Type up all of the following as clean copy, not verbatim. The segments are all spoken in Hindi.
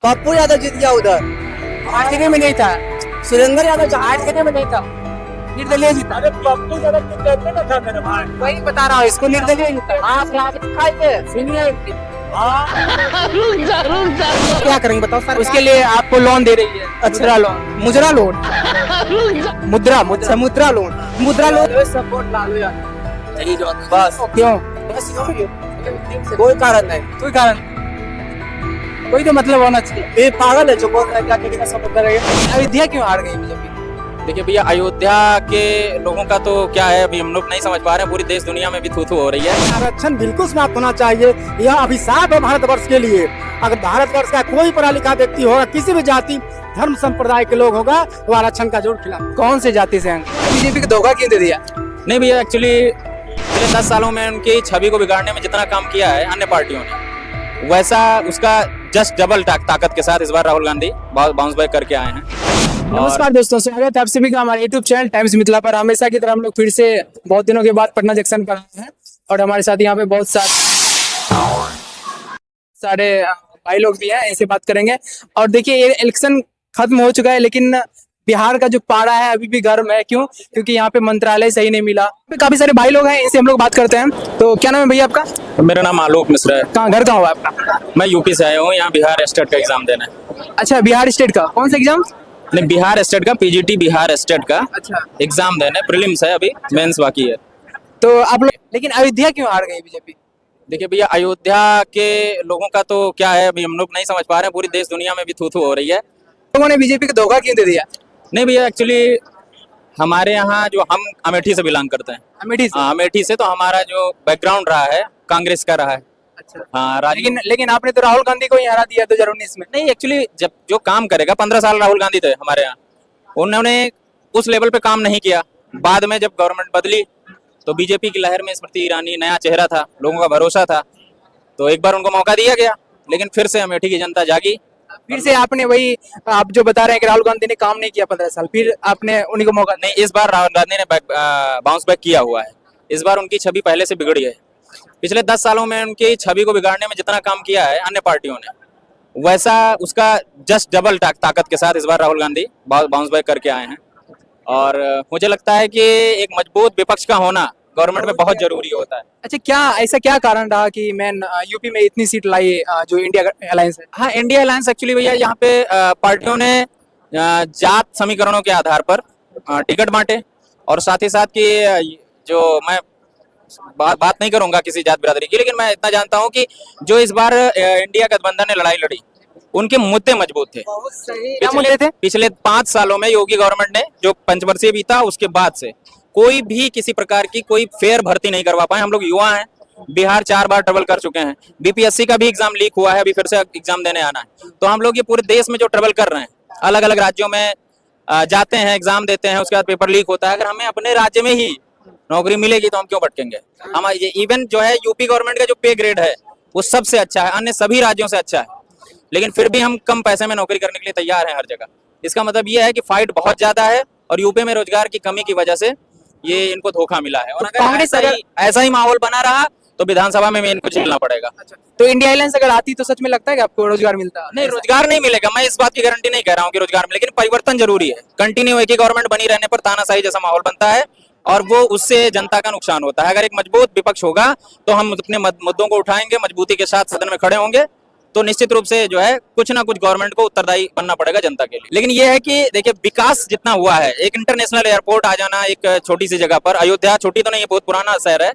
पप्पू यादव जीत गया उधर। आठवीं में नहीं था, सुरेंद्र यादव आठवीं में नहीं था, निर्दलीय जीता। अरे पप्पू यादव तो कहते ना था मेरे भाई। वही बता रहा हूँ, इसको निर्दलीय जीता। आप राजनीति खाए सुनिए थे। क्या करेंगे बताओ सर। उसके लिए आपको लोन दे रही है, मुद्रा लोन। मुद्रा लोन मुद्रा मुद्रा मुद्रा लोन सपोर्ट लालू यादव बस। क्यों? बस कोई कारण नहीं। कोई कारण, कोई तो मतलब होना चाहिए। ये पागल है जो बोल रहा है कि आगे का सपोर्ट करेगा। अयोध्या क्यों हार गई बीजेपी? देखिए भैया, अयोध्या के लोगों का तो क्या है, अभी हम लोग नहीं समझ पा रहे हैं। पूरी देश दुनिया में भी थू थू हो रही है। आरक्षण बिल्कुल समाप्त होना चाहिए। यह अभिशाप है भारतवर्ष के लिए। अगर भारतवर्ष का कोई पढ़ा लिखा व्यक्ति होगा, किसी भी जाति धर्म संप्रदाय के लोग होगा, वो आरक्षण का जरूर खिलाफ। कौन से जाति से हैं? बीजेपी को धोखा क्यों दे दिया? नहीं भैया, एक्चुअली पिछले 10 सालों में उनकी छवि को बिगाड़ने में जितना काम किया है अन्य पार्टियों ने, वैसा उसका जस्ट डबल ताकत के साथ इस बार राहुल गांधी बाउंस बैक करके आए हैं। नमस्कार दोस्तों, स्वागत है आप सभी का हमारे YouTube चैनल टाइम्स मिथिला पर। हमेशा की तरह हम लोग फिर से बहुत दिनों के बाद पटना जंक्शन पर आए हैं और हमारे साथ यहाँ पे बहुत सारे भाई लोग भी हैं, इनसे बात करेंगे। और देखिए, ये इलेक्शन खत्म हो चुका है, लेकिन बिहार का जो पारा है अभी भी गर्म है। क्यों? क्योंकि यहाँ पे मंत्रालय सही नहीं मिला। काफी सारे भाई लोग हैं, इनसे हम लोग बात करते हैं। तो क्या नाम है भैया आपका? मेरा नाम आलोक मिश्रा है। कहाँ घर कहाँ हुआ आपका? मैं यूपी से आया हूँ, यहाँ बिहार स्टेट का एग्जाम देना है। अच्छा, बिहार स्टेट का कौन सा एग्जाम? नहीं, बिहार स्टेट का, पीजीटी बिहार स्टेट का अच्छा, एग्जाम देना है। प्रीलिम्स है, अभी मेंस बाकी है। तो आप लोग, लेकिन अयोध्या क्यों हार गई बीजेपी? देखिए भैया, अयोध्या के लोगों का तो क्या है, अभी हम लोग नहीं समझ पा रहे हैं। पूरी देश दुनिया में भी थू थू हो रही है। लोगों ने बीजेपी को धोखा क्यों दे दिया? नहीं भैया, एक्चुअली हमारे यहाँ जो हम अमेठी से बिलोंग करते हैं। अमेठी से? हाँ, अमेठी से। तो हमारा जो बैकग्राउंड रहा है कांग्रेस का रहा है। अच्छा, हाँ, लेकिन आपने तो राहुल गांधी को ही हरा दिया 2019 में। नहीं, एक्चुअली जब जो काम करेगा, 15 साल राहुल गांधी थे हमारे यहाँ, उन्होंने उस लेवल पे काम नहीं किया। बाद में जब गवर्नमेंट बदली तो बीजेपी की लहर में स्मृति ईरानी नया चेहरा था, लोगों का भरोसा था, तो एक बार उनको मौका दिया गया। लेकिन फिर से अमेठी की जनता जागी। फिर से आपने वही, आप जो बता रहे हैं कि राहुल गांधी ने काम नहीं किया 15 साल, फिर आपने उन्हीं को मौका नहीं, इस बार राहुल गांधी ने बाउंस बैक किया हुआ है। इस बार उनकी छवि पहले से बिगड़ी है। पिछले 10 सालों में उनकी छवि को बिगाड़ने में जितना काम किया है अन्य पार्टियों ने, वैसा उसका जस्ट डबल ताकत के साथ इस बार राहुल गांधी बाउंस बैक करके आए हैं। और मुझे लगता है कि एक मजबूत विपक्ष का होना गवर्नमेंट में बहुत जरूरी होता है। अच्छा, ऐसा क्या कारण रहा कि मैन यूपी में इतनी सीट लाई जो इंडिया अलायंस है? हाँ, इंडिया अलायंस एक्चुअली भैया, यहाँ पे पार्टियों ने जात समीकरणों के आधार पर टिकट बांटे। और साथ ही साथ कि जो मैं बात नहीं करूंगा किसी जात बिरादरी की, लेकिन मैं इतना जानता हूं कि जो इस बार इंडिया गठबंधन ने लड़ाई लड़ी, उनके मुद्दे मजबूत थे। क्या मुद्दे थे? पिछले 5 सालों में योगी गवर्नमेंट ने जो पंचवर्षीय बीता, उसके बाद से कोई भी किसी प्रकार की कोई फेयर भर्ती नहीं करवा पाए। हम लोग युवा हैं, बिहार 4 बार ट्रेवल कर चुके हैं, बीपीएससी का भी एग्जाम लीक हुआ है, अभी फिर से एग्जाम देने आना है। तो हम लोग ये पूरे देश में जो ट्रेवल कर रहे हैं, अलग अलग राज्यों में जाते हैं, एग्जाम देते हैं, उसके बाद पेपर लीक होता है। अगर हमें अपने राज्य में ही नौकरी मिलेगी तो हम क्यों भटकेंगे? हम ये इवन जो है यूपी गवर्नमेंट का जो पे ग्रेड है वो सबसे अच्छा है, अन्य सभी राज्यों से अच्छा है, लेकिन फिर भी हम कम पैसे में नौकरी करने के लिए तैयार हैं हर जगह। इसका मतलब ये है कि फाइट बहुत ज्यादा है और यूपी में रोजगार की कमी की वजह से ये इनको धोखा मिला है। और अगर ऐसा ही माहौल बना रहा तो विधानसभा में इनको झेलना पड़ेगा। तो इंडिया अलायंस अगर आती तो सच में लगता है कि आपको रोजगार मिलता? नहीं, रोजगार नहीं मिलेगा। मैं इस बात की गारंटी नहीं कह रहा हूँ कि रोजगार मिले, लेकिन परिवर्तन जरूरी है। कंटिन्यू एक ही गवर्नमेंट बनी रहने पर तानाशाही जैसा माहौल बनता है और वो उससे जनता का नुकसान होता है। अगर एक मजबूत विपक्ष होगा तो हम अपने मुद्दों को उठाएंगे, मजबूती के साथ सदन में खड़े होंगे, तो निश्चित रूप से जो है कुछ ना कुछ गवर्नमेंट को उत्तरदायी बनना पड़ेगा जनता के लिए। लेकिन ये है कि देखिए, विकास जितना हुआ है, एक इंटरनेशनल एयरपोर्ट आ जाना एक छोटी सी जगह पर, अयोध्या छोटी तो नहीं है, बहुत पुराना शहर है,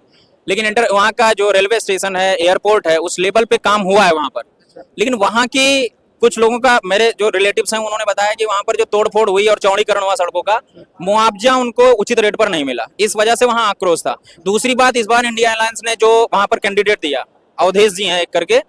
लेकिन वहाँ का जो रेलवे स्टेशन है, एयरपोर्ट है, उस लेवल पे काम हुआ है वहाँ पर। लेकिन वहाँ की कुछ लोगों का, मेरे जो रिलेटिव्स हैं, उन्होंने बताया कि वहाँ पर जो तोड़फोड़ हुई और चौड़ीकरण हुआ सड़कों का, मुआवजा उनको उचित रेट पर नहीं मिला। इस वजह से वहाँ आक्रोश था। दूसरी बात, इस बार इंडिया अलायंस ने जो वहाँ पर कैंडिडेट दिया, अवधेश जी हैं एक करके,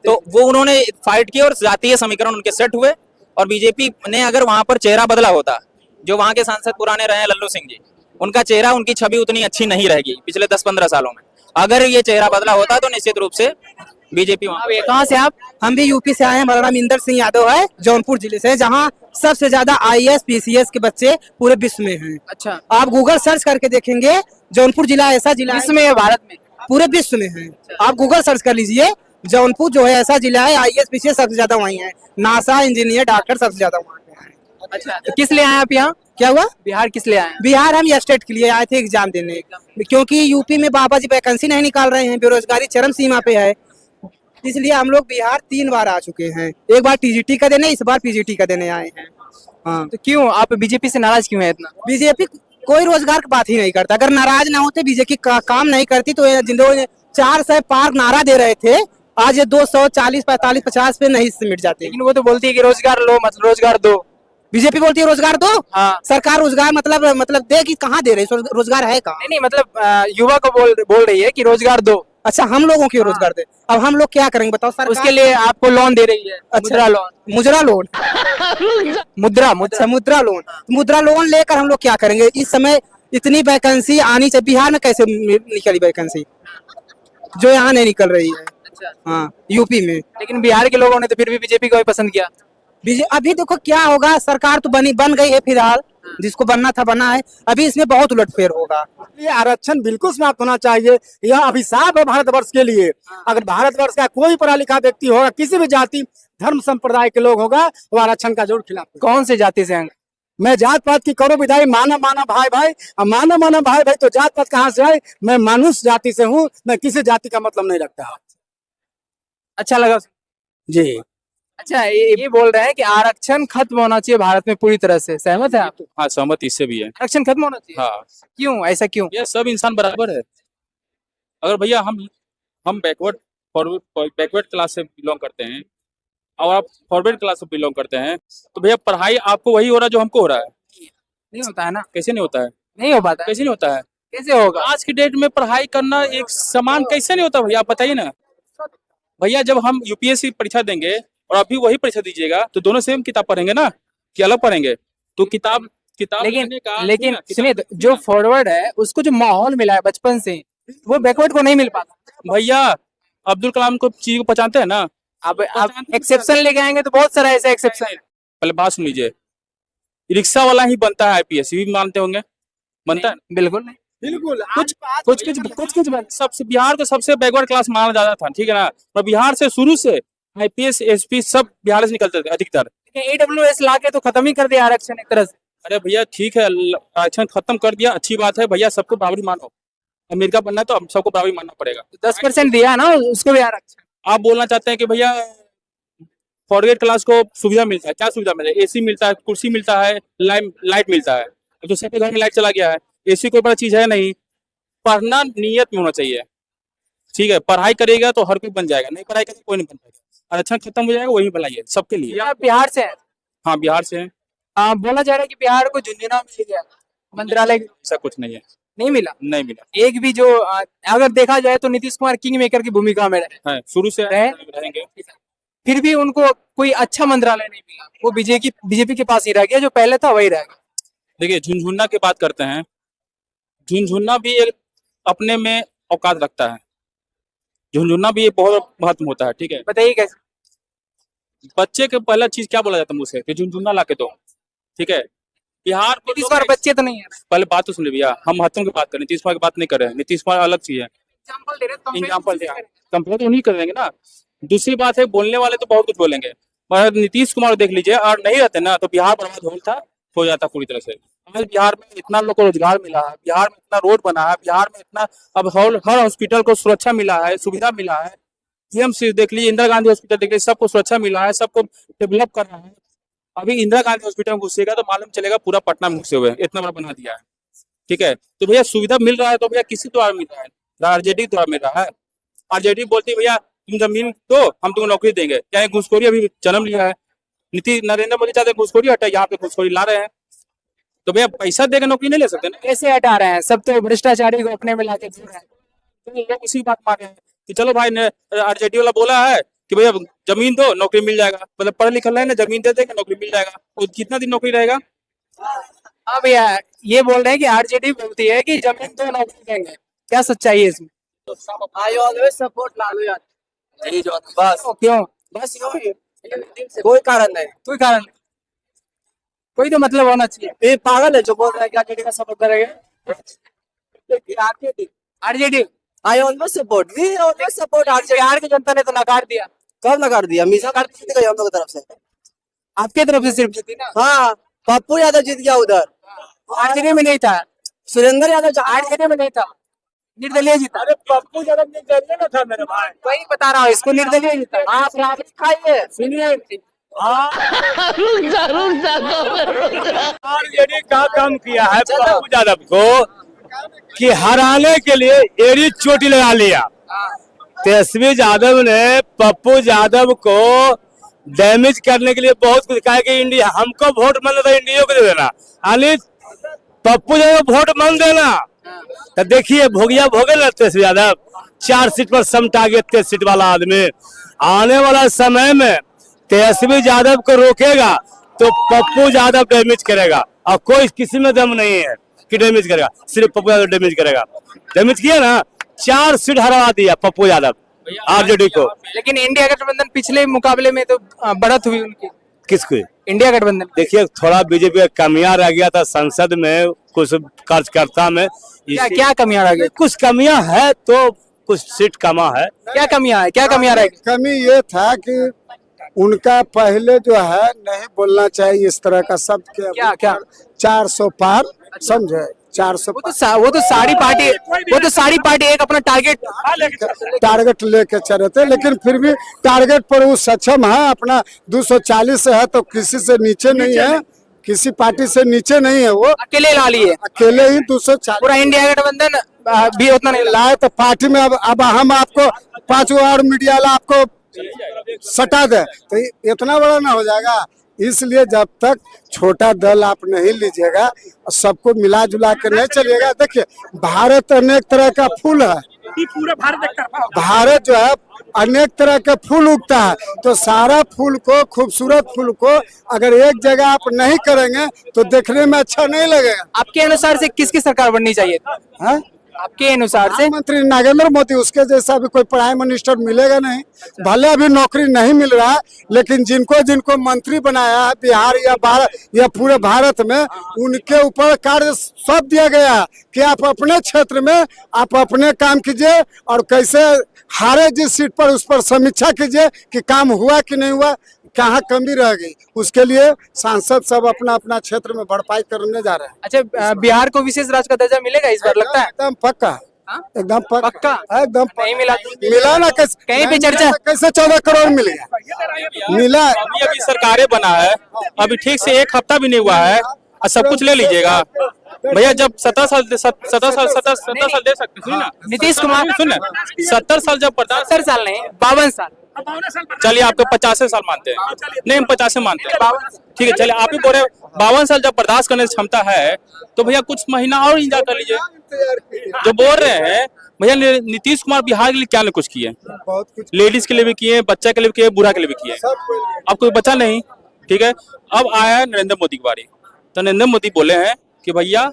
तो वो उन्होंने फाइट की और जातीय समीकरण उनके सेट हुए। और बीजेपी ने अगर वहां पर चेहरा बदला होता, जो वहां के सांसद पुराने रहे हैं लल्लू सिंह जी, उनका चेहरा, उनकी छवि उतनी अच्छी नहीं रहेगी पिछले 10-15 सालों में। अगर ये चेहरा बदला होता तो निश्चित रूप से बीजेपी वहां। कहाँ से आप? हम भी यूपी से आए हैं। हमारा नाम इंदर सिंह यादव है, जौनपुर जिले से, जहाँ सबसे ज्यादा आईएएस पीसीएस के बच्चे पूरे विश्व में हैं। अच्छा, आप गूगल सर्च करके देखेंगे, जौनपुर जिला ऐसा जिला विश्व में या भारत में? पूरे विश्व में है। आप गूगल सर्च कर लीजिए, जौनपुर जो है ऐसा जिला है, आईएएस पीसीएस सबसे ज्यादा वहीं है, नासा इंजीनियर डॉक्टर सबसे ज्यादा वहाँ पे हैं। अच्छा, तो किस लिए आए आप यहाँ? क्या हुआ? बिहार किस लिए आए? बिहार हम स्टेट के लिए आए थे एग्जाम देने, क्योंकि यूपी में बाबा जी वैकेंसी नहीं निकाल रहे हैं, बेरोजगारी चरम सीमा पे है, इसलिए हम लोग बिहार 3 बार आ चुके हैं। एक बार टीजीटी का देने, इस बार पीजीटी का देने आए हैं। हाँ, तो क्यों आप बीजेपी से नाराज क्यों है इतना? बीजेपी कोई रोजगार की बात ही नहीं करता। अगर नाराज ना होते, बीजेपी काम नहीं करती, तो जिन लोगों ने 400 पार नारा दे रहे थे, आज ये 240, 45, 50 पे नहीं सिमट जाते। लेकिन वो तो बोलती है कि रोजगार लो, मतलब रोजगार दो। बीजेपी बोलती है रोजगार दो। हाँ। सरकार रोजगार मतलब दे कि कहाँ दे रही है? रोजगार है कहाँ? नहीं मतलब युवा को बोल रही है कि रोजगार दो। अच्छा, हम लोगों की रोजगार दे, अब हम लोग क्या करेंगे बताओ? सरकार उसके लिए आपको लोन दे रही है। अच्छा, मुद्रा लोन। मुद्रा लोन मुद्रा अच्छा, मुद्रा लोन। मुद्रा लोन लेकर हम लोग क्या करेंगे? इस समय इतनी वैकेंसी आनी चाहिए, बिहार में कैसे निकली वैकेंसी जो यहाँ नहीं निकल रही है? अच्छा, हाँ, यूपी में। लेकिन बिहार के लोगों ने तो फिर भी बीजेपी को ही पसंद किया। अभी देखो क्या होगा, सरकार तो बन गई है फिलहाल, जिसको बनना था बना है, अभी इसमें बहुत उलटफेर होगा। ये आरक्षण बिल्कुल समाप्त होना चाहिए। यह अभिशाप है भारतवर्ष के लिए। अगर भारतवर्ष का कोई पढ़ा लिखा व्यक्ति होगा, किसी भी जाति धर्म संप्रदाय के लोग होगा, वो आरक्षण का जरूर खिलाफ होगा। कौन से जाति से हैं? मैं जात पात की करो विदाई, माना माना भाई भाई, अब माना भाई भाई तो जात पात कहाँ से आए? मैं मनुष्य जाति से हूँ, मैं किसी जाति का मतलब नहीं रखता। अच्छा लगा जी। अच्छा, ये बोल रहे हैं कि आरक्षण खत्म होना चाहिए भारत में पूरी तरह से, सहमत है आप? हाँ, सहमत इससे भी है। आरक्षण खत्म होना चाहिए। हाँ, क्यों, ऐसा क्यों? ये सब इंसान बराबर है। अगर भैया हम बैकवर्ड क्लास से बिलोंग करते हैं और आप फॉरवर्ड क्लास से बिलोंग करते हैं, तो भैया पढ़ाई आपको वही हो रहा है जो हमको हो रहा है। नहीं होता है ना? कैसे नहीं होता है? नहीं हो पाता है। कैसे नहीं होता है? कैसे होगा? आज की डेट में पढ़ाई करना एक समान कैसे नहीं होता भैया? आप बताइए ना भैया। जब हम यूपीएससी परीक्षा देंगे और अभी वही परीक्षा दीजिएगा, तो दोनों सेम किताब पढ़ेंगे ना कि अलग पढ़ेंगे? तो किताब लेकिन सुनिए, जो फॉरवर्ड है उसको जो माहौल मिला है बचपन से, वो बैकवर्ड को नहीं मिल पाता। भैया अब्दुल कलाम को चीज को पहचानते हैं ना? अब आप एक्सेप्शन लेके आएंगे तो बहुत सारा ऐसा एक्सेप्शन है। पहले बात सुन लीजिए, रिक्शा वाला ही बनता है आईपीएस, भी मानते होंगे? बनता है? बिल्कुल नहीं। बिल्कुल। कुछ सबसे बिहार को सबसे बैकवर्ड क्लास माना जाता था, ठीक है ना? और बिहार से शुरू से आईपीएस एसपी सब बिहार से निकलते थे अधिकतर। AWS ला के तो खत्म ही कर दिया आरक्षण एक तरह से। अरे भैया ठीक है, आरक्षण खत्म कर दिया, अच्छी बात है भैया, सबको बराबरी मानो। अमेरिका बनना है तो सबको बराबरी मानना पड़ेगा। 10% दिया ना उसको भी आरक्षण। आप बोलना चाहते हैं कि भैया फॉरवर्ड क्लास को सुविधा मिलता है, क्या सुविधा मिलता है? एसी मिलता है, कुर्सी मिलता है, लाइट मिलता है। अब तो सबके घर में लाइट चला गया है, एसी कोई बड़ा चीज है नहीं। पढ़ना नियत में होना चाहिए, ठीक है? पढ़ाई करेगा तो हर कोई बन जाएगा, नहीं पढ़ाई करेगा कोई नहीं बन पाएगा। आरक्षण खत्म हो जाएगा, वही भलाई है सबके लिए। आप बिहार से हैं? हाँ, बिहार से हैं। बोला जा रहा है कि बिहार को झुंझुनू मिल गया मंत्रालय। ऐसा कुछ नहीं है। नहीं मिला? नहीं मिला। एक भी जो अगर देखा जाए तो नीतीश कुमार किंग मेकर की भूमिका में रहे, है शुरू से रहेंगे, फिर भी उनको कोई अच्छा मंत्रालय नहीं मिला। वो बीजेपी के पास ही रह गया, जो पहले था वही रह गया। देखिए झुनझुना की बात करते हैं, झुनझुना भी एक अपने में औकात रखता है, झुनझुना भी बहुत महत्व होता है, ठीक है? बताइए कैसे? बच्चे के पहला चीज क्या बोला जाता है मुँह से कि झुनझुना ला के दो, ठीक है? बिहार को नीतीश कुमार बच्चे तो नहीं है। पहले बात तो सुन लीजिए भैया, हम महत्व की बात करें, नीतीश कुमार की बात नहीं कर रहे हैं। नीतीश कुमार अलग चीज है, एग्जाम्पल दे रहे हैं, एग्जाम्पल दे, कंपेयर तो नहीं करेंगे ना। दूसरी बात है, बोलने वाले तो बहुत कुछ बोलेंगे, मगर नीतीश कुमार देख लीजिए, और नहीं रहते ना तो बिहार बर्बाद हो जाता पूरी तरह से। आज बिहार में इतना लोग को रोजगार मिला है, बिहार में इतना रोड बना है, बिहार में इतना अब हर हॉस्पिटल को सुरक्षा मिला है, सुविधा मिला है। पीएमसी देख लीजिए, इंदिरा गांधी हॉस्पिटल देख लीजिए, सबको सुरक्षा मिला है, सबको डेवलप कर रहा है। अभी इंदिरा गांधी हॉस्पिटल में घुसेगा तो मालूम चलेगा पूरा पटना में घुसे हुए, इतना बड़ा बना दिया है, ठीक है? तो भैया सुविधा मिल रहा है तो भैया किसी द्वारा मिल रहा है? आरजेडी द्वारा मिल रहा है। आरजेडी बोलती है भैया तुम जमीन दो, हम तुमको नौकरी देंगे। क्या घुसखोरी अभी जन्म लिया है? नरेंद्र मोदी चाहते घुसखोरी हटाए, यहाँ पे घुसखोरी ला रहे हैं। तो भैया पैसा देकर नौकरी नहीं ले सकते ना? कैसे हटा रहे हैं? सब तो भ्रष्टाचारी को अपने में लाके दे रहे हैं। तो लोग उसी बात मान रहे हैं कि चलो भाई ने आरजेडी वाला बोला है कि भैया जमीन दो नौकरी मिल जाएगा, मतलब पढ़े लिखे है ना, जमीन दे देगा नौकरी मिल जाएगा। और कितना दिन नौकरी रहेगा? हाँ भैया, ये बोल रहे हैं कि आरजेडी बोलती है कि जमीन दो नौकरी देंगे, क्या सच्चाई है इसमें? आई ऑलवेज सपोर्ट लालू यादव। बस क्यों? बस कोई कारण नहीं, कोई कारण नहीं, कोई तो मतलब होना चाहिए। ये पागल है जो बोल रहा है कि आरजेडी का सपोर्ट करेंगे। RJD I always support, we always support RJD. Bihar की जनता ने तो नकार दिया, कब नकार दिया? हमेशा कर जीत गई हम लोग की तरफ से। आपके तरफ से सिर्फ जीती ना, हाँ, पप्पू यादव जीत गया उधर, आरजेडी में नहीं था, सुरेंद्र यादव आरजेडी में नहीं था, निर्दलीय जीता। अरे पप्पू यादव निर्दलीय ना था मेरे भाई। वही बता रहा हूँ, इसको निर्दलीय जीता। आप राबड़ी खाइए, सुनिए आरजेडी का काम किया है पप्पू यादव को कि हराने के लिए एड़ी चोटी लगा लिया। तेजस्वी यादव ने पप्पू यादव को डैमेज करने के लिए बहुत कुछ कहा कि इंडिया हमको वोट मन तो इंडिया को दे देना, यानी पप्पू यादव को वोट मन देना। तो देखिए भोगिया भोगे ना तेजस्वी यादव 4 सीट पर समटा गया, 23 सीट वाला आदमी। आने वाला समय में तेजस्वी यादव को रोकेगा तो पप्पू यादव डैमेज करेगा, और कोई किसी में दम नहीं है कि डैमेज करेगा, सिर्फ पप्पू यादव डैमेज करेगा। डैमेज किया ना, 4 सीट हरा दिया पप्पू यादव आरजेडी को। लेकिन इंडिया गठबंधन पिछले मुकाबले में तो बढ़त हुई उनकी। किसको? इंडिया गठबंधन देखिए थोड़ा बीजेपी का कमियां रह गया था संसद में, कुछ कार्यकर्ता में। क्या क्या कमियां रह गई? कुछ कमियां है तो कुछ सीट कमा है। क्या कमियां है, क्या कमियां रह गई? कमी ये था कि उनका पहले जो है नहीं बोलना चाहिए इस तरह का शब्द के। क्या क्या 400 पार, समझे? 400 वो तो सारी पार्टी एक अपना टारगेट लेके चले थे, लेकिन फिर भी टारगेट पर वो सक्षम है। अपना 240 है तो किसी से नीचे नहीं है, किसी पार्टी से नीचे नहीं है। वो अकेले ला लिए, अकेले ही 240 पूरा इंडिया गठबंधन भी उतना नहीं लाए तो पार्टी में अब हम आपको 5 और मीडिया वाला आपको सटा दे तो इतना बड़ा ना हो जाएगा। इसलिए जब तक छोटा दल आप नहीं लीजिएगा, सबको मिला जुला कर नहीं चलिएगा। देखिए भारत अनेक तरह का फूल है, पूरा भारत जो है अनेक तरह के फूल उगता है, तो सारा फूल को, खूबसूरत फूल को अगर एक जगह आप नहीं करेंगे तो देखने में अच्छा नहीं लगेगा। आपके अनुसार से किसकी सरकार बननी चाहिए? हाँ? आपके अनुसार से प्रधानमंत्री नरेंद्र मोदी, उसके जैसा भी कोई प्राइम मिनिस्टर मिलेगा नहीं। भले अभी नौकरी नहीं मिल रहा है, लेकिन जिनको जिनको मंत्री बनाया है बिहार या भारत या पूरे भारत में, उनके ऊपर कार्य सब दिया गया है कि आप अपने क्षेत्र में आप अपने काम कीजिए और कैसे हारे जिस सीट पर उस पर समीक्षा कीजिए कि काम हुआ कि नहीं हुआ, कहाँ कमी रह गई। उसके लिए सांसद सब अपना अपना क्षेत्र में भरपाई करने जा रहे हैं। अच्छा, बिहार को विशेष राज्य का दर्जा मिलेगा इस बार लगता है? एकदम पक्का, एकदम पक्का? एकदम नहीं मिला? मिला ना, कैसे कहीं पे चर्चा? कैसे 14 करोड़ मिल गया? मिला। अभी सरकारें बना है, अभी ठीक से 1 हफ्ता भी नहीं हुआ है और सब कुछ ले लीजिएगा भैया। जब 17 साल दे सकते, सुनिए ना नीतीश कुमार, सुन 70 साल जब बर्दाश्त, 70 साल नहीं 52 साल, चलिए आपको 50 साल मानते हैं, नहीं हम 50 मानते हैं, ठीक है चलिए आप ही बोल रहे 52 साल जब बर्दाश्त करने की क्षमता है तो भैया कुछ महीना और इंतजार कर लीजिए। जो बोल रहे हैं भैया नीतीश कुमार बिहार के लिए क्या न कुछ किए, बहुत कुछ लेडीज के लिए भी किए, बच्चा के लिए भी किए, बूढ़ा के लिए भी किए, अब कोई बचा नहीं। ठीक है, अब आया है नरेंद्र मोदी की बारी, तो नरेंद्र मोदी बोले हैं कि भैया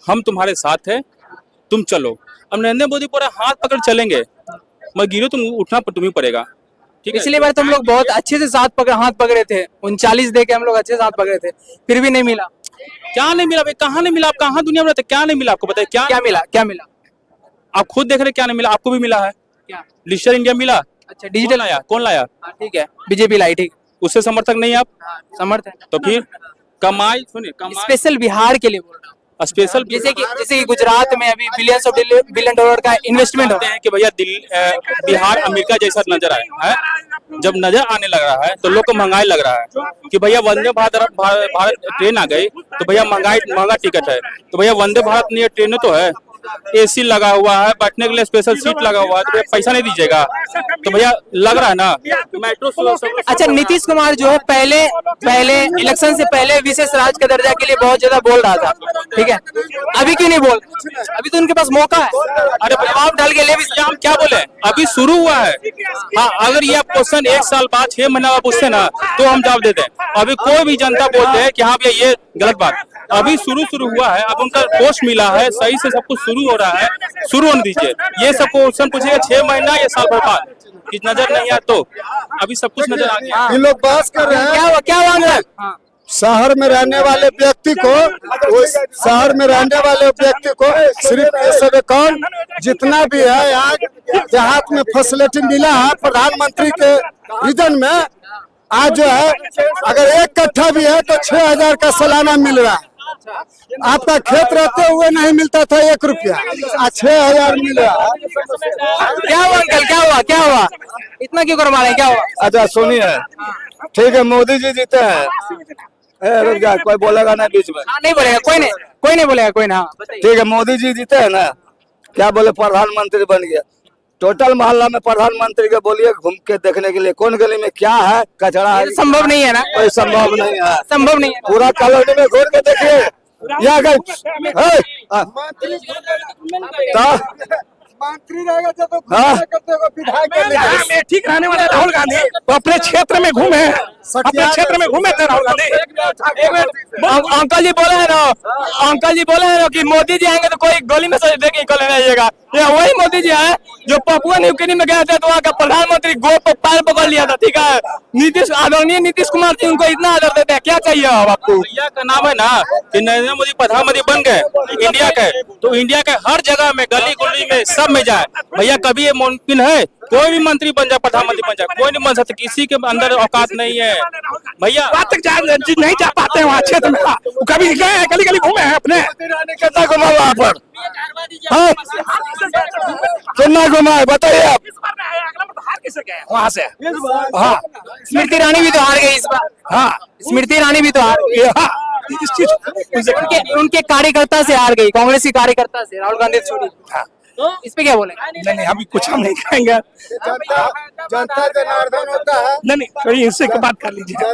हम तुम्हारे साथ हैं, तुम चलो। अब नरेंद्र मोदी पूरा हाथ पकड़ चलेंगे, मैं गिरो तुम उठना पर तुम्हें पड़ेगा। ठीक है, पिछली बार तो हम लोग बहुत अच्छे से हाथ पकड़े थे, 39 दे के हम लोग अच्छे से हाथ पकड़े थे, फिर भी नहीं मिला। क्या नहीं मिला भाई, कहाँ नहीं मिला? आप कहाँ दुनिया में रहते, क्या नहीं मिला आपको बताइए? क्या मिला? क्या मिला? आप खुद देख रहे क्या नहीं मिला, आपको भी मिला है। क्या? डिजिटल इंडिया मिला। अच्छा, डिजिटल आया, कौन लाया? ठीक है, बीजेपी लाई, ठीक, उससे समर्थक नहीं आप? समर्थ है। तो फिर कमाई, सुनिए कमाई स्पेशल बिहार के लिए बोल रहा हूँ, स्पेशल जैसे कि गुजरात में अभी बिलियन डॉलर का इन्वेस्टमेंट होते हैं कि भैया बिहार अमेरिका जैसा नजर आए है। जब नजर आने लग रहा है तो लोग को महंगाई लग रहा है कि भैया वंदे भारत ट्रेन आ गई तो भैया महंगा टिकट है, तो भैया वंदे भारत नहीं ट्रेन तो है, एसी लगा हुआ है, बैठने के लिए स्पेशल सीट लगा हुआ है, तो भैया पैसा नहीं दीजिएगा, तो भैया लग रहा है ना मेट्रो। अच्छा, नीतीश कुमार जो है पहले इलेक्शन से पहले विशेष राज्य का दर्जा के लिए बहुत ज्यादा बोल रहा था, ठीक है, अभी क्यों नहीं बोल? अभी तो उनके पास मौका है। अरे जवाब डाल के ले, हम क्या बोले, अभी शुरू हुआ है। हाँ, अगर ये क्वेश्चन 1 साल बाद 6 महीना बाद पूछते ना तो हम जवाब देते हैं। अभी कोई भी जनता बोलते हैं कि हाँ भैया ये गलत बात, अभी शुरू हुआ है, अब उनका पोस्ट मिला है, सही से सब कुछ शुरू हो रहा है, शुरू होने दीजिए। ये सब क्वेश्चन पूछेगा 6 महीना या साल भर बाद कि नजर नहीं आया, तो अभी सब कुछ नजर आ गया। ये लोग बात कर रहे हैं क्या मांग रहे हैं? शहर में रहने वाले व्यक्ति को, उस शहर में रहने वाले व्यक्ति को सिर्फ ये सब अकाउंट जितना भी है आज देहात में फैसिलिटी मिला है प्रधानमंत्री के रीजन में, आज जो है अगर 1 कट्ठा भी है तो 6,000 का सालाना मिल रहा है। आपका खेत रहते हुए नहीं मिलता था 1 रुपया, आज 6,000 मिल रहा है। क्या हुआ अंकल, क्या हुआ इतना क्यों करवा रहे हैं, क्या हुआ? अच्छा सुनिए, ठीक है, मोदी जी जीते हैं। रुक जा, कोई बोलेगा ना बीच में। हाँ, नहीं बोलेगा, कोई नहीं बोलेगा, कोई ना। ठीक है, मोदी जी जीते हैं ना, क्या बोले प्रधानमंत्री बन गया। टोटल मोहल्ला में प्रधानमंत्री के बोलिए घूम के देखने के लिए, कौन गली में क्या है, कचरा है, संभव नहीं है ना, कोई संभव नहीं है। संभव नहीं है। पूरा कॉलोनी में घूम के देखिए, या गए मंत्री रहेगा जब तो हाँ। विधायक ठीक रहने वाले राहुल गांधी तो अपने क्षेत्र में घूमे, अपने क्षेत्र में घूमे थे राहुल गांधी। अंकल जी बोले हैं ना कि मोदी जी आएंगे तो कोई गली में से देख निकल आइएगा। ये वही मोदी जी है जो पपुआ न्यू गिनी में गए थे तो वहाँ का प्रधानमंत्री गो पर पैर पकड़ लिया था। ठीक है, आदरणीय नीतीश कुमार जी उनको इतना आदर देते हैं, क्या चाहिए अब आपको? भैया का नाम है ना कि नरेंद्र मोदी प्रधानमंत्री बन गए इंडिया के, तो इंडिया के हर जगह में गली गुली में सब में जाए। भैया कभी ये मुमकिन है कोई भी मंत्री बन जाए, प्रधानमंत्री बन जाए, कोई नहीं बन सकता, किसी के अंदर औकात नहीं है भैया। तक नहीं जा पाते वहाँ क्षेत्र में, कभी गए गली गली घूमे हैं अपने, कितना घुमा वहाँ पर, कितना घुमा है बताइए आप। वहाँ से हाँ, स्मृति ईरानी भी तो हार गई इस बार। हाँ, स्मृति ईरानी भी तो हार गई। इस चीज उनके कार्यकर्ता से हार गई, कांग्रेस के कार्यकर्ता से, राहुल गांधी छोड़ी। तो इस पे क्या बोले? नहीं, अभी कुछ हम नहीं कहेंगे। जनता जनार्दन होता है। नहीं, थोड़ी इनसे बात कर लीजिए।